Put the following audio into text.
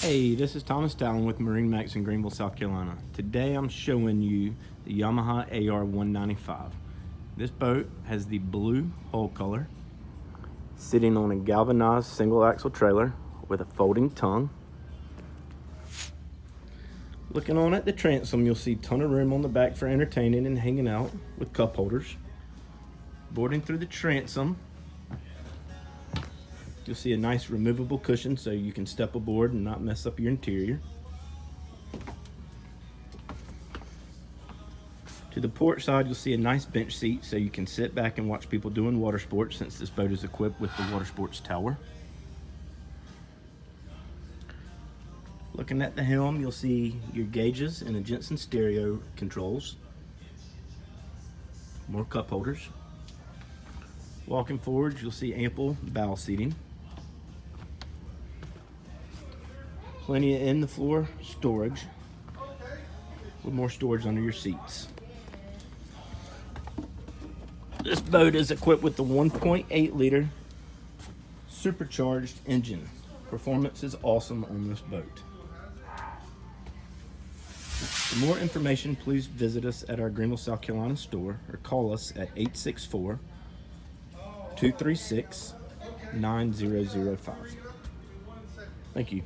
Hey, this is Thomas Talon with MarineMax in Greenville, South Carolina. Today I'm showing you the Yamaha AR195. This boat has the blue hull color, sitting on a galvanized single axle trailer with a folding tongue. Looking on at the transom, you'll see a ton of room on the back for entertaining and hanging out with cup holders. Boarding through the transom, you'll see a nice removable cushion so you can step aboard and not mess up your interior. To the port side, you'll see a nice bench seat so you can sit back and watch people doing water sports, since this boat is equipped with the water sports tower. Looking at the helm, you'll see your gauges and the Jensen stereo controls. More cup holders. Walking forward, you'll see ample bow seating. Plenty of in the floor storage with more storage under your seats. This boat is equipped with the 1.8 liter supercharged engine. Performance is awesome on this boat. For more information, please visit us at our Greenville, South Carolina store or call us at 864-236-9005. Thank you.